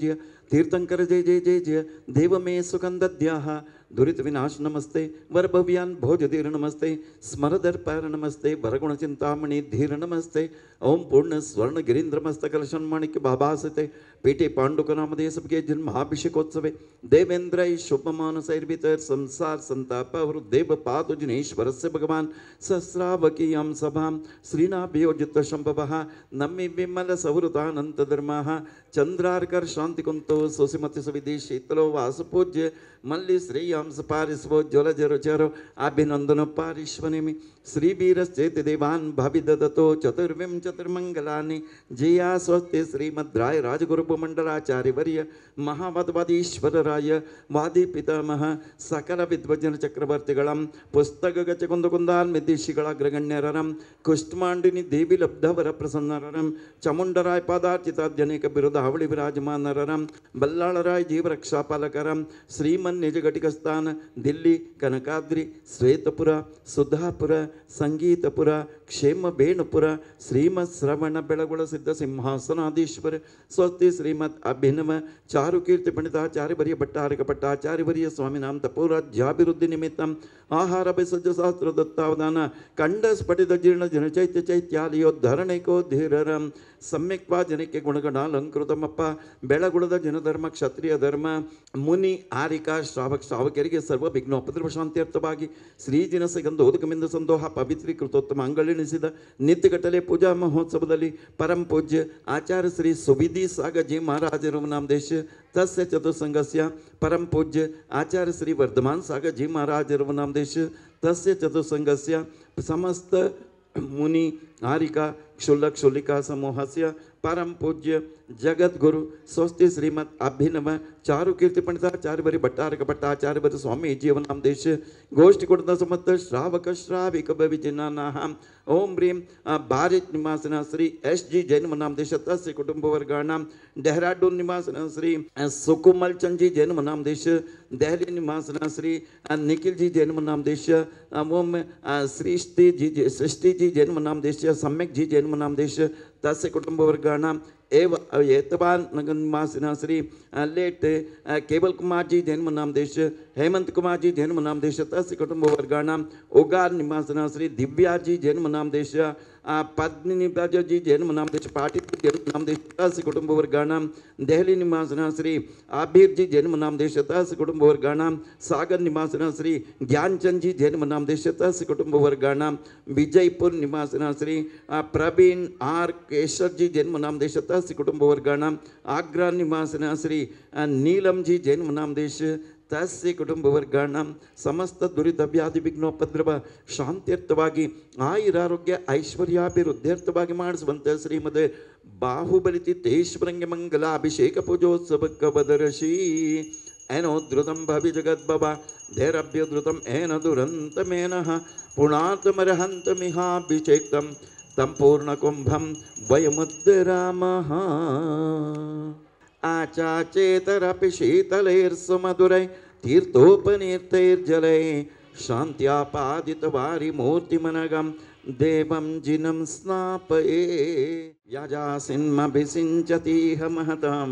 जय तीर्थंकर जय जय जय जय देव मे सुगंधद्याः दुरित विनाश नमस्ते वरभव्यान भोजधीर नमस्ते स्मरदर्पार नमस्ते वरगुण चिंतामणि धीर नमस्ते ओम पूर्ण स्वर्ण गिरीन्द्र मस्तक कलशन माणिक्य बाबासते पीठे पांडुक नामधेय सबके जन्माभिषेकोत्सवे देवेंद्र शुभमानसैर्भितर संसार संताप देव पातु जिनेश्वरस्य भगवान सहस्रावकीयं सभां श्रीनाभ्योजित शंभवः नम्मि विमल सवृतानंत धर्मः चंद्रार्कर शांति कुंतो सुसिमति सुविधि शीतलो वासपूज्य मल्ली श्रेयांस पारिस्वो ज्वल जरो चरो अभिनंदन पारिश्वनेमि श्रीवीरश्चेति देवान् भावि ददतो चतुर्विं चतुर्मंगलानि जया स्वस्ति श्रीमद्राय राजगुरुपमंडलाचार्यवर्य महावदवादीश्वरराय वादी पितामह सकल विद्वजन चक्रवर्तिಗಳಂ ಪುಸ್ತಕ ಗಚಕುಂದಕುಂದಾನ್ ಮಿದಿಶಿಗಳಾಗ್ರಗಣ್ಯರಂ ಕುಷ್ಠಮಾಂಡಿನಿ ದೇವಿ ಲಬ್ಧವರ ಪ್ರಸನ್ನರಂ ಚಾಮುಂಡರಾಯ ಪಾದಾರ್ಚಿತಾದ್ಯನೇಕ ಬಿರುದ ಅವಳಿ ವಿರಾಜಮಾನರಂ ಬಲ್ಲಾಳರಾಯ ಜೀವರಕ್ಷಾಪಾಲಕರಂ ಶ್ರೀಮನ್ ನಿಜಘಟಿಕಸ್ಥಾನ ದಿಲ್ಲಿ ಕನಕಾದ್ರಿ ಶ್ವೇತಪುರ ಸುಧಾಪುರ ಸಂಗೀತಪುರ ಕ್ಷೇಮ ಬೇಣುಪುರ ಶ್ರೀಮತ್ ಶ್ರವಣ ಬೆಳಗುಳ ಸಿದ್ಧ ಸಿಂಹಾಸನಾಧೀಶ್ವರ ಸ್ವಸ್ತಿ ಶ್ರೀಮತ್ ಅಭಿನವ ಚಾರುಕೀರ್ತಿ ಪಂಡಿತಾಚಾರ್ಯ ವರ್ಯ ಭಟ್ಟಾರಕ ಭಟ್ಟಾಚಾರ್ಯ ವರ್ಯ ಸ್ವಾಮಿನಾಂ ತಪೋರಾಜ್ಯಾಭಿವೃದ್ಧಿ ನಿಮಿತ್ತಂ ಆಹಾರ ಬೆಸಜ್ಜ ಶಾಸ್ತ್ರ ದತ್ತಾವಧಾನ ಕಂಡ ಸ್ಫಟಿತ ಜೀರ್ಣ ಜನ ಚೈತ್ಯ ಚೈತ್ಯಾಲಯೋದ್ಧರಣೈಕೋದ್ಧೀರರಂ ಸಮ್ಯಕ್ವಾ ಜನಕ್ಕೆ ಗುಣಗಣಾಲಂಕೃತಮಪ್ಪ ಬೆಳಗುಳದ ಜನಧರ್ಮ ಕ್ಷತ್ರಿಯ ಧರ್ಮ ಮುನಿ ಆರಿಕಾ ಶ್ರಾವಕರಿಗೆ ಸರ್ವ ವಿಘ್ನೋಪದ್ರವ ಶಾಂತ್ಯರ್ಥವಾಗಿ ಶ್ರೀಜಿನ ಸುಗಂಧೋದಕಮಿಂದ ಸಂದೋಹ ಪವಿತ್ರೀಕೃತೋತ್ತಮ ಅಂಗಳೆನಿಸಿದ ನಿತ್ಯಗಟ್ಟಲೆ ಪೂಜಾ ಮಹೋತ್ಸವದಲ್ಲಿ ಪರಂ ಪೂಜ್ಯ ಆಚಾರ್ಯ ಶ್ರೀ ಸುವಿಧಿ ಸಾಗ ಜಿ ಮಹಾರಾಜರು ನಾಮ ದೇಶ तस्य चतुसंगस्य परम पूज्य आचार्य श्री वर्धमान सागर जी महाराज नाम देश तस्य चतुसंगस्य समस्त मुनि आरिका क्षुल्लक क्षुल्लिका समूहस्य परम पूज्य जगत गुरु स्वस्ति श्रीमद अभिनव चारु कीर्ति पंडिताचार्य वरि भट्टारक भट्टाचार्य वरि स्वामी जीवन नाम देश गोष्ठी कुटुंब समस्त श्रावक श्राविक भविजनानाः ओम ह्रीं भारत निवासिन श्री एस जी जैन नाम देश तस्य कुटुंब वर्गाणां देहरादून निवासिन श्री सुकुमल चंद जी जैन नाम देश दहली निवासिन श्री निखिल जी जैन नाम देश ओम सृष्टि जी जैन नाम देश सम्यक जी जैन नाम देश तस्य कुटुंब वर्गाणां एव एतवान नगर निवासिन श्री लेट केवल कुमार जी जैन नाम देश हेमंत कुमार जी जैन नाम देश तस्य कुटुंब वर्गाणां उगार निवासिन श्री दिव्या जी जैन नाम देश पद्मिनी जी जैन नाम देश पाटिल जैन नाम देश तस्य कुटुंब वर्गाणां दहली निवासिन श्री आबिर जी जैन नाम देश तस्य कुटुंब वर्गाणां सागर निवासिन श्री ज्ञानचंद जी जैन नाम देश तस्य कुटुंब वर्गाणां विजयपुर निवासिन श्री प्रवीण आर केशव जी जैन नाम देश तस्य कुटुंब वर्गाणां आग्रा निवासिन श्री नीलम जी जैन नाम देश तस्य कुटुंब वर्गाणां समस्त दुरित व्याधि विघ्नोपद्रव ಶಾಂತ್ಯರ್ಥವಾಗಿ ಆಯುರಾರೋಗ್ಯ ಐಶ್ವರ್ಯಾಭಿವೃದ್ಧ್ಯರ್ಥವಾಗಿ ಮಾಡಿಸುವಂತೆ ಶ್ರೀಮದ್ ಬಾಹುಬಲಿ ತೀರ್ಥೇಶ್ವರಂಗೆ ಮಂಗಲಾಭಿಷೇಕ ಪೂಜೋತ್ಸವಕ್ಕೆ ಬದರಶಿ ಏನೋದ್ರುತಂ ಭವಿ ಜಗದ್ಭವ ಧೈರಭ್ಯದ್ರುತಂ ಏನ ದುರಂತಮೇನಃ ಪುಣಾತಮರ್ಹಂತಮಿಹಾಭಿಷೇಕ್ತಂ ತಂ ಪೂರ್ಣಕುಂಭಂ ವಯಮುದ್ಧರಾಮಃ आचाचेतरपि शीतलैर्सुमधुरै तीर्थोपनीर्तैर्जलै शान्त्यापादितवारिमूर्तिमनगं देवं जिनं स्नापये यजासिन्मभिषिञ्चतीह महतां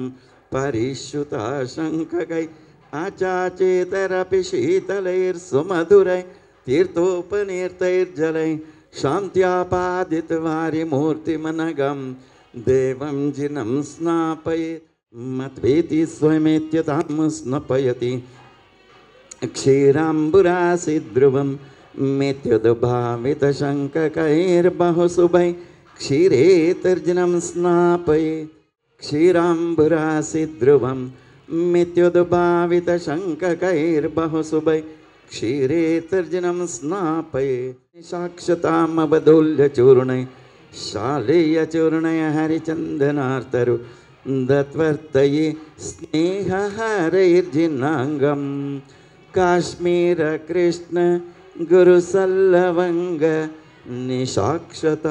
परिश्रुताशङ्ककै आचाचेतरपि शीतलैर्सुमधुरै तीर्थोपनीर्तैर्जलै शान्त्यापादितवारिमूर्तिमनगं देवं जिनं स्नापये मत्वेति स्वयमेत्यतां स्नपयति क्षीराम्बुरासिध्रुवं मेत्युद्भावितशङ्ककैर्बहुशुभै क्षीरेतर्जनं स्नापये क्षीराम्बुरासिध्रुवं मेत्युद्भावितशङ्ककैर्बहुशुभै क्षीरेतर्जनं स्नापये साक्षतामवदोल्यचूर्णै शालेयचूर्णय हरिचन्दनार्तरु दत्वर्तये स्नेहहरैर्जिनाङ्गं काश्मीर कृष्ण गुरुसल्लवङ्ग निशाक्षतामवचूर्ण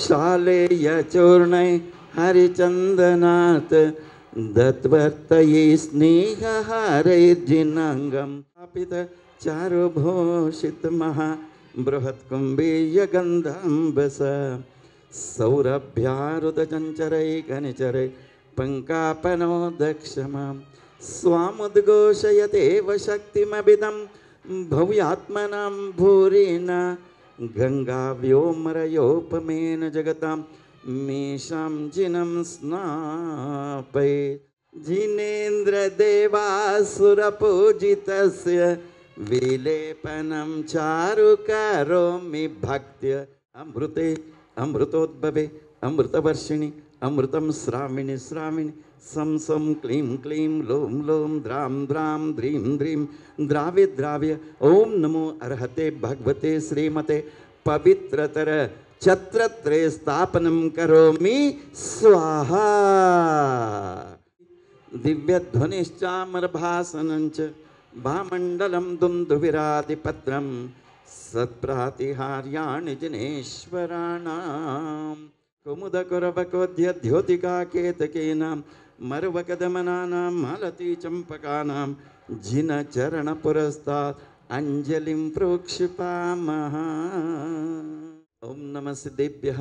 शालेयचूर्णै हरिचन्दनात् दत्वर्तये स्नेहहरैर्जिनाङ्गं स्थापित चारुभूषित महा बृहत्कुम्भीयगन्धम्बस सौरभ्यारुदचञ्चरैकनिचरै पङ्कापनोदक्षमां स्वामुद्घोषयतेव शक्तिमभिदं भव्यात्मनां भूरिणा गङ्गाव्योमरयोपमेन जगतां मेषां जिनं स्नापये जिनेन्द्रदेवासुरपूजितस्य विलेपनं चारु करोमि भक्त्य अमृते अमृतोद्भवे अमृतवर्षिणि अमृतं श्राविणि श्राविणि सं सं क्लीं क्लीं लों लों द्रां द्रां द्रीं द्रीं द्राव्य द्राव्य ओम नमो अर्हते भगवते श्रीमते पवित्रतर छत्रत्रे स्थापनं करोमि स्वाहा दिव्यध्वनिश्चामरभासनञ्च भामण्डलं दुन्दुभिरादिपत्रं सत्प्रातिहार्याणि जिनेश्वराणां कुमुदकुरवकोद्यद्योतिकाकेतकीनां मरुवकदमनानां मालतीचम्पकानां जिनचरणपुरस्तात् अञ्जलिं प्रोक्षिपामः। ओम नमः सिद्धेभ्यः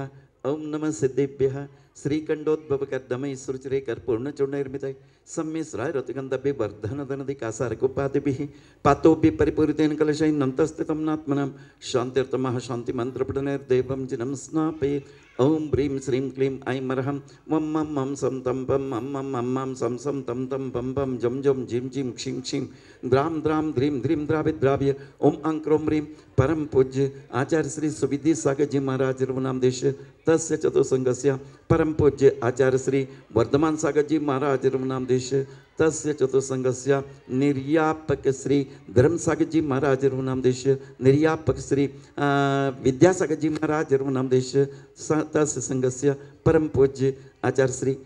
ओम नमः सिद्धेभ्यः श्रीकंडोद्भवकर्दमय सुरुचिरे कर्पूर्णचूर्णनिर्मितै सम्मिश्राय रतिगन्धभि वर्धनदनदि कासारकुपादिभिः पातोभिः परिपूरितेन कलशैः नन्तस्थितं नात्मनां शान्त्यर्थमः शान्तिमन्त्रपठनैर्देवं जिनं स्नापये ओम ह्रीं श्रीं क्लीं ऐं मरहं वं मं मं सं तं पं मं मं मं मं सं सं तं तं पं पं जं जं जिं जिं क्षिं क्षिं द्रां द्रां ध्रीं ध्रीं द्राव्य ओम ऐं क्रों ह्रीं परम पूज्य आचार्य श्री सुविधि सागर जी महाराज रघुनाम देश तस्य चतुसंगस्य परम पूज्य आचार्य श्री वर्धमान सागर जी महाराज रघुनाम देश तस्य चतुसंगस्य निर्यापक श्री धर्म सागर जी महाराज रघुनाम देश निर्यापक श्री विद्यासागर जी महाराज रघुनाम देश तस्य संगस्य परम पूज्य आचार्य श्री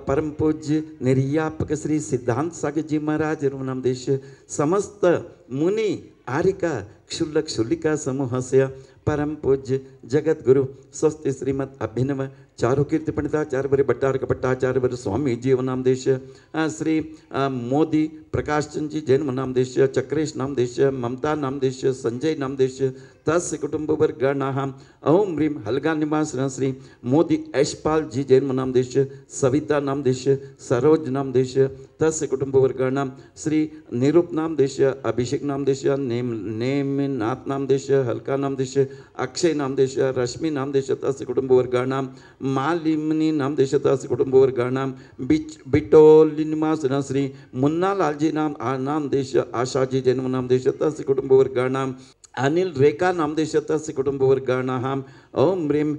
परम पूज्य निर्यापक श्री सिद्धांत सागर जी महाराज रघुनाम देश समस्त मुनि आरिका क्षुल्लक क्षुल्लिका समूहस्य परम पूज्य जगत गुरु स्वस्ति श्रीमद अभिनव चारुकीर्ति पंडिताचार्य भट्टारक भट्टाचार्य स्वामी जीवनाम देश श्री मोदी प्रकाश चंद जी जैन नाम देश चक्रेश नाम देश ममता नाम देश संजय नाम देश तस्य कुटुंब वर्गाणाः ओम ह्रीं हलगा निवास श्री मोदी यशपाल जी जैन नाम देश सविता नाम देश सरोज नाम देश तस्य कुटुंब वर्गाणां श्री निरूप नाम देश अभिषेक नाम देश नेमिनाथ नाम देश हल्का नाम देश अक्षय नाम देश रश्मि नाम देश तस्य कुटुंब वर्गाणां मालिमनी नाम देश तस्य कुटुंब वर्गाणां बिटोली निवास श्री मुन्ना लाल जी नाम देश आशा जी जैन नाम देश तस्य कुटुंब वर्गाणां अनिल रेखा नाम देश तस्य कुटुंब वर्गाणाः ओम ह्रीं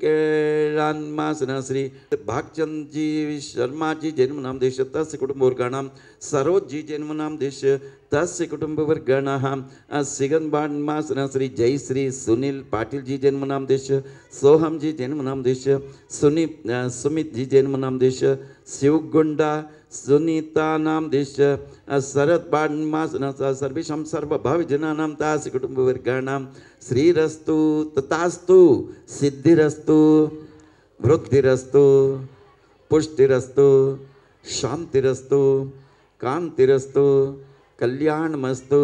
केळान्मासन श्री भागचंद जी शर्मा जी जन्म नाम देश तस्य कुटुंब वर्गाणां सरोज जी जन्म नाम देश तस्य कुटुंब वर्गाणाः सिगनबान्मासन श्री जय श्री सुनील पाटिल जी जन्म नाम देश सोहम जी जन्म नाम देश सुमित जी जन्म नाम देश शिवगुंडा सुनीता नाम देश शरद बाणमासन सर्वेषां सर्वभावजनानां तास्य कुटुंबवर्गाणां श्रीरस्तु तथास्तु सिद्धिरस्तु वृद्धिरस्तु पुष्टिरस्तु शांतिरस्तु कांतिरस्तु कल्याणमस्तु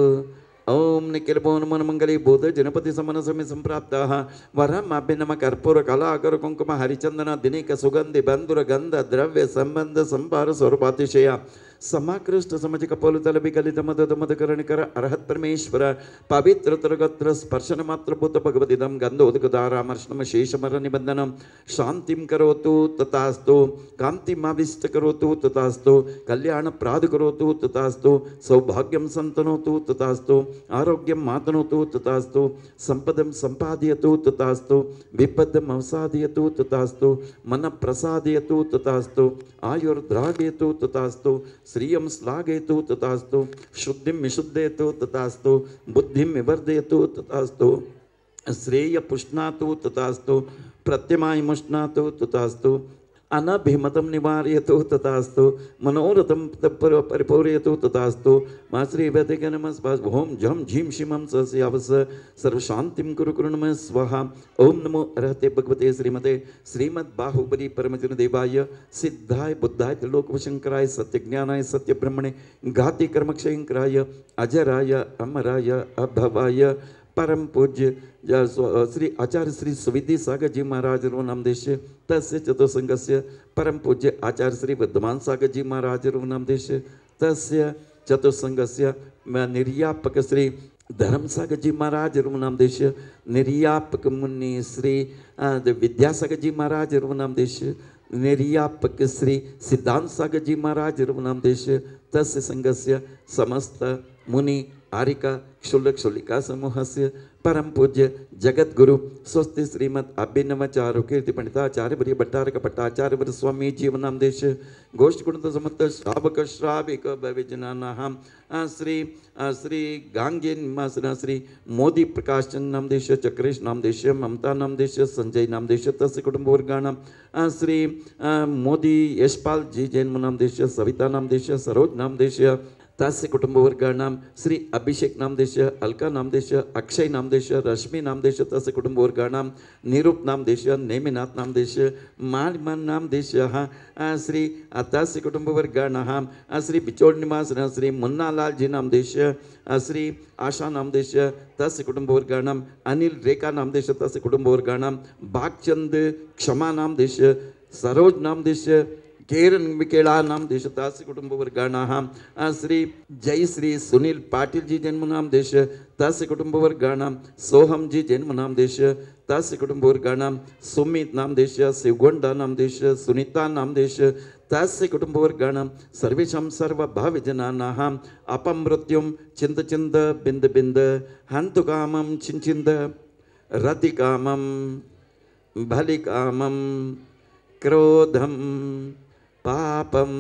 ओम निखिलभो नमो मंगले बोध जनपति समन समय संप्राप्ताः वरम अभिनम कर्पूर कलाकर कुंकुम हरिचंदन दिनेक सुगंधि बंधुर गंध द्रव्य संबंध संभार स्वरूपातिशय समाकृष्ट समझ कपोल तल विकलित मद मदकरणिकर अर्हत परमेश्वर पवित्र तरगत्र स्पर्शन मात्र भूत भगवदिदम गंधोदकदारामर्शनम शेषमर निबंधनम शांतिं करोतु तथास्तु कांतिमाविष्ट करोतु तथास्तु कल्याण प्राद करोतु तथास्तु सौभाग्यं संतनोतु तथास्तु आरोग्यं मातनोतु तथास्तु संपदं संपादयतु तथास्तु विपदम् अवसादयतु तथास्तु मन प्रसादयतु तथास्तु आयुर्द्रागयतु तथास्तु श्रियं श्लाघयतु तथास्तु शुद्धिं विशुद्धयतु तथास्तु बुद्धिं विवर्धयतु तथास्तु श्रेय पुष्णातु तथास्तु प्रत्यमायमुष्णातु तथास्तु अनभिमतं निवारयतु तथास्तु मनोरथं परिपूरयतु तथास्तु मा श्रीवैदिके नमः ओम झं झीं शिमं सस्यावस सर्वशान्तिं कुरु कुरु नमः स्वाहा ओम नमो अर्हते भगवते श्रीमते श्रीमद्बाहुबली परमजनदेवाय सिद्धाय बुद्धाय त्रिलोकवशंकराय सत्यज्ञानाय सत्यब्रह्मणे घाति कर्मक्षयंकराय अजराय अमराय अभवाय परम पूज्य श्री आचार्य श्री सुविधि सागर जी महाराज नामदेश तस्य चतुसंगस्य परम पूज्य आचार्य श्री वर्धमान सागर जी महाराज नामदेश तस्य चतुसंगस्य निर्यापक श्री धर्मसागर जी महाराज नामदेश निर्यापक मुनि श्री विद्यासागर जी महाराज नामदेश निर्यापक श्री सिद्धांत सागर जी महाराज नामदेश तस्य संघस्य समस्त मुनि आरिका क्षुल्लक क्षुल्लिका समूहस्य परम पूज्य जगत गुरु स्वस्ति श्रीमद अभिनवाचार्य कीर्ति पंडिताचार्य वर्य भट्टारक भट्टाचार्य वर्य स्वामी जीवनामदेश गोष्ठ गुण समस्त श्रावक श्राविक भविजनानाहम श्री श्री गांगे निवासना श्री मोदी प्रकाश चंद नामदेश चक्रेश नामदेश ममता नामदेश संजय नामदेश तस्य कुटुंबवर्गाणाम श्री मोदी यशपाल जी जैन नामदेश सविता नामदेश सरोज नामदेश तस्य कुटुंबवर्गाणाम श्री अभिषेक नामदेश अलका नामदेश अक्षय नामदेश रश्मि नामदेश तस्य कुटुंबवर्गाणाम निरूप नामदेश नेमिनाथ नामदेश मालिमान नामदेश श्री तस्य कुटुंबवर्गाणाम श्री बिचोड़ निवास श्री मुन्नालाल जी नामदेश श्री आशा नामदेश तस्य कुटुंबवर्गाणाम अनिल रेखा नामदेश तस्य कुटुंबवर्गाणाम भागचंद क्षमा नामदेश सरोज नामदेश केरन विकेला नाम देश तस्य कुटुंबवर्गाणां श्री जय श्री सुनील पाटिल जी जन्म नाम देश तस्य कुटुंबवर्गाणां सोहम जी जन्म नाम देश तस्य कुटुंबवर्गाणां सुमित नाम देश शिवगोंडा नाम देश सुनीता नाम देश तस्य कुटुंबवर्गाणां सर्वेषां सर्वभावजनानां अपमृत्युं चिन्त चिन्त बिन्द बिन्द हन्तु कामं चिन्चिन्द रतिकामं बलिकामं क्रोधं पापं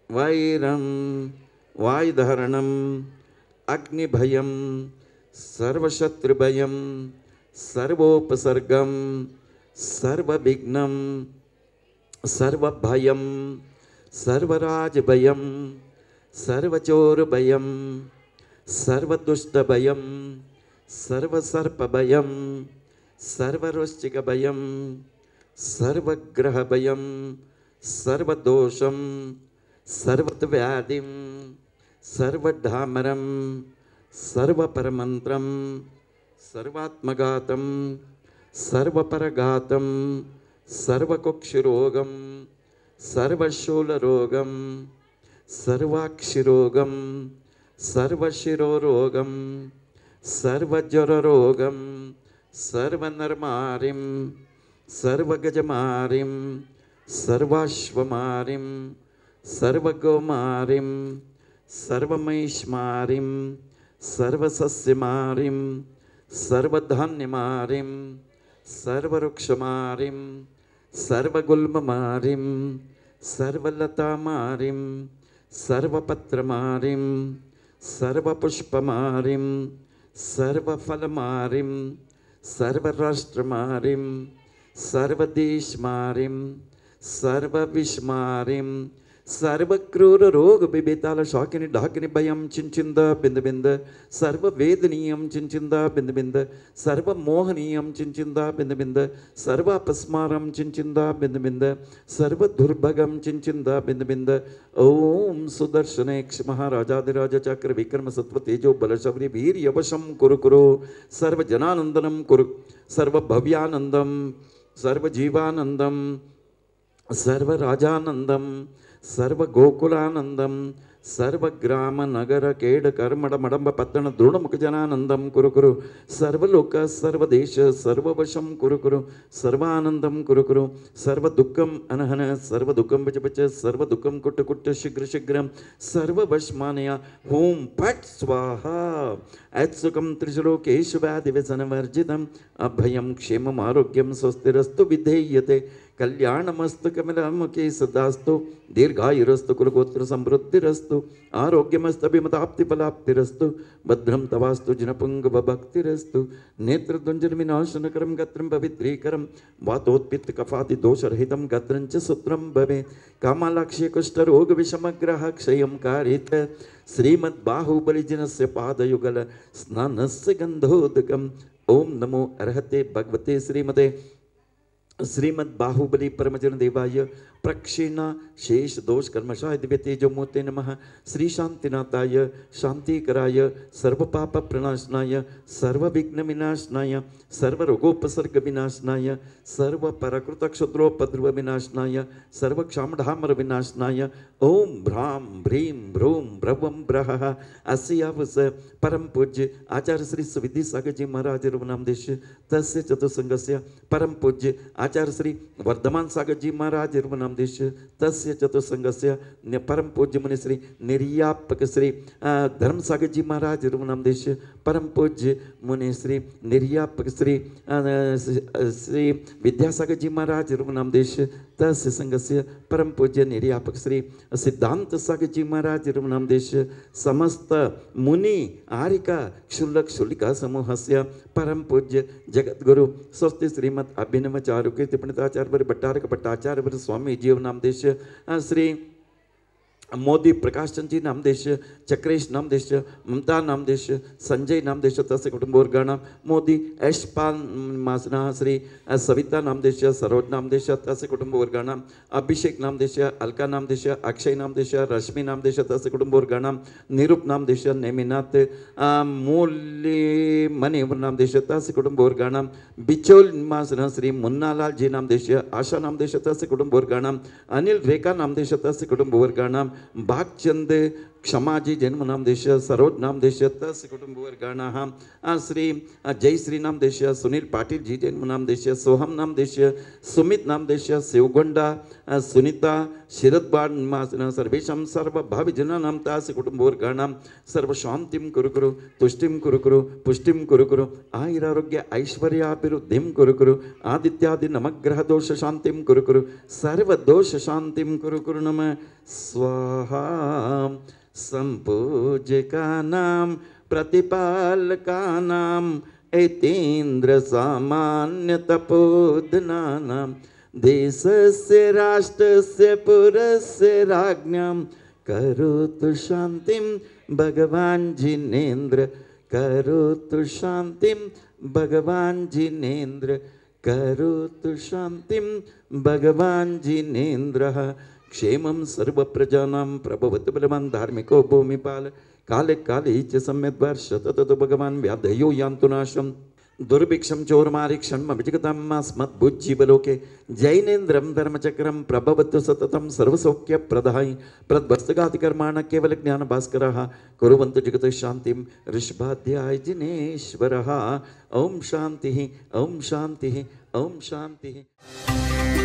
वैरं वायुधारणं अग्निभयं सर्वशत्रुभयं सर्वोपसर्गं सर्वविघ्नं सर्वभयं सर्वराजभयं सर्वचोरभयं सर्वदुष्टभयं सर्वसर्पभयं सर्ववृश्चिकभयं सर्वग्रहभयं सर्वदोषं सर्वव्याधिं सर्वधामरं सर्वपरमन्त्रं सर्वात्मघातं सर्वपरघातं सर्वकुक्षिरोगं सर्वशूलरोगं सर्वाक्षिरोगं सर्वशिरोरोगं सर्वज्वररोगं सर्वनर्मारिं सर्वगजमारिं सर्वाश्वमारिं सर्वगोमारिं सर्वमहिष्मारिं सर्वसस्यमारिं सर्वधान्यमारिं सर्ववृक्षमारिं सर्वगुल्ममारिं सर्वलतामारिं सर्वपत्रमारिं सर्वपुष्पमारिं सर्वफलमारिं सर्वराष्ट्रमारिं सर्वदेशमारिं सर्वविषमारिं सर्वक्रूररोग बिबेताल शाकिनी ढाकिनी भयं चिंचिंद बिंद बिंद सर्ववेदनीयं चिंचिंद बिंद बिंद सर्वमोहनीयं चिंचिंद बिंद बिंद सर्वापस्मारं चिंचिंद बिंद बिंद सर्वदुर्भगं चिंचिंद बिंद बिंद ओम सुदर्शनेक्ष महाराजाधिराज चक्र विक्रम सत्व तेजो बलशौर्य वीर यवशं कुरु कुरु सर्वजनानंदनं कुरु सर्वभव्यानंदं सर्वजीवानंदं सर्वराजानंदं सर्वगोकुलानंदं सर्वग्राम नगर केड कर्मड मडंब पत्तन दृढ़मुख जनानंदं कुरु कुरु सर्वलोक सर्वदेश सर्ववशं कुरु कुरु सर्वानंदं कुरु कुरु सर्वदुःखं अनहन सर्वदुःखं बच बच सर्वदुःखं कुट्ट कुट्ट शीघ्र शीघ्रं सर्ववशमानया होम पट स्वाहा ऐत्सुकं त्रिशलोकेषु व्याधिव्यसनवर्जितम् अभयं क्षेमम् आरोग्यं स्वस्तिरस्तु विधेयते कल्याणमस्तु कमलमुखे सदास्तु दीर्घायुरस्तु कुलगोत्र समृद्धिरस्तु आरोग्यमस्तभिमताप्तिफलाप्तिरस्तु भद्रं तवास्तु जिनपुङ्गवभक्तिरस्तु नेत्रद्वन्द्वविनाशनकरं गत्रं पवित्रीकरं वातोत्पित्तकफादिदोषरहितं गत्रं च सूत्रं भवेत् कामालाक्ष्य कुष्ठरोगविषमग्रह क्षयं कारयेत् श्रीमद्बाहुबलिजनस्य पादयुगल स्नानस्य गन्धोदकम् ओम नमो अर्हते भगवते श्रीमते श्रीमद् बाहुबली परमजन देवाय प्रक्षीण शेष दोष कर्मशाय दिव्य तेजोमूर्ते नमः। श्री शांतिनाथाय शांतिकराय सर्वपाप प्रणाशनाय सर्वविघ्न विनाशनाय सर्वरोगोपसर्ग विनाशनाय सर्व परकृत क्षुद्रोपद्रव विनाशनाय सर्व क्षामढामर विनाशनाय ओम भ्राम भ्रीं भ्रूं भ्रवं ब्रह अस्यावस परम पूज्य आचार्य श्री सुविधि सागर जी महाराज रघुनामदेश तस्य चतुसंगस्य परम पूज्य आचार्य श्री वर्धमान सागर जी महाराज रघुनामदेश तस्य चतुसंगस्य परम पूज्य मुनि श्री निर्यापक श्री धर्म सागर जी महाराज रघुनामदेश परम पूज्य मुनि श्री निर्यापक श्री श्री विद्यासागर जी महाराज रघुनामदेश तस्य संगस्य परम पूज्य निर्यापक श्री सिद्धांत सागर जी महाराज रघुनामदेश समस्त मुनि आरिका क्षुल्लक क्षुल्लिका समूहस्य परम पूज्य जगद्गुरु स्वस्ति श्रीमद अभिनव चारु कीर्ति पंडिताचार्य भट्टारक भट्टाचार्य स्वामी जीव नामदेश श्री मोदी प्रकाश चंद जी नामदेश चक्रेश नामदेश ममता नामदेश संजय नामदेश तस्य कुटुंबवर्गाणां मोदी यशपाल मासना श्री सविता नामदेश सरोज नामदेश तस्य कुटुंबवर्गाणां अभिषेक नामदेश अलका नामदेश अक्षय नामदेश रश्मि नामदेश तस्य कुटुंबवर्गाणां निरूप नामदेश नेमिनाथ मूली मणि नामदेश तस्य कुटुंबवर्गाणां बिचोल मासना श्री मुन्नालाल जी नामदेश आशा नामदेश तस्य कुटुंबवर्गाणां अनिल रेखा नामदेश तस्य कुटुंबवर्गाणां भागचंद क्षमाजी जन्म नामदेश सरोज नामदेश तस्य कुटुंबवर्गाणां श्री जयश्री नामदेश सुनील पाटिल जी जन्म नामदेश सोहम नामदेश सुमित नामदेश शिवगोंडा सुनीता शिरदबाण सर्वेषां सर्वभाविजनानां तस्य कुटुंबवर्गाणां सर्वशान्तिं कुरु कुरु तुष्टिं कुरु कुरु पुष्टिं कुरु कुरु आयुरारोग्य ऐश्वर्याभिवृद्धिं कुरु कुरु आदित्यादि नवग्रह दोष शान्तिं कुरु कुरु सर्वदोष शान्तिं कुरु कुरु नमः स्वाहा। संपूज्यकानां प्रतिपालकानां ऐतेन्द्र सामान्य तपोधनानां देशस्य राष्ट्रस्य पुरस्य राज्ञां करोतु शान्तिं भगवान् जिनेन्द्र करोतु शान्तिं भगवान् जिनेन्द्र करोतु शान्तिं भगवान् जिनेन्द्रः क्षेमं सर्वप्रजानां प्रभवतु बलवान् धार्मिको भूमिपाल काले काले च सम्यक् वर्षततो भगवान् व्याधयो यान्तु नाशम् दुर्भिक्षं चोरमारीक्षण्म विजगताम् अस्मद्भुज्जीवलोके जैनेन्द्रं धर्मचक्रं प्रभवतु सततं सर्वसौख्यप्रदायि प्रद्वर्षगातिकर्माण केवलज्ञानभास्करः कुर्वन्तु जगतः शान्तिं ऋषभाध्याय जिनेश्वरः। ओम शान्तिः ओम शान्तिः ओम शान्तिः।